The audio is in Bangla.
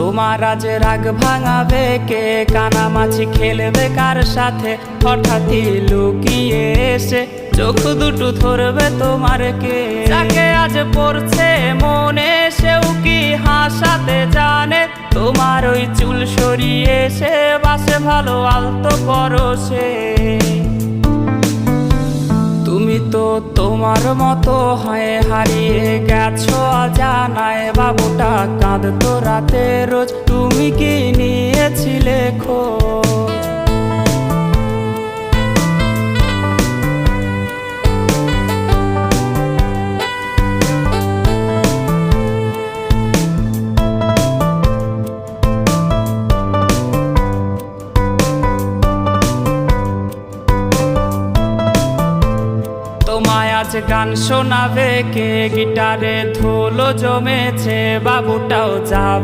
তোমার আজ রাগ ভাঙাবে কে? কানামাছি খেলবে কার সাথে? হঠাৎই লুকিয়ে এসে চোখ দুটো ধরবে তোমার কে? যাকে আজ পড়ছে মনে সেও কি হাসাতে জানে? তোমার ওই চুল সরিয়ে সে বাসে ভালো আলতো পরশে। তুমি তো তোমার মতো হয়ে হারিয়ে গেছো অজানায়। বাবুটা কাঁদতো রাতে রোজ, তুমি কি নিয়েছিলে খোঁজ? তোমায় আজ গান শোনাবে কে? গিটারে ধুলো জমেছে, বাবুটাও যাবে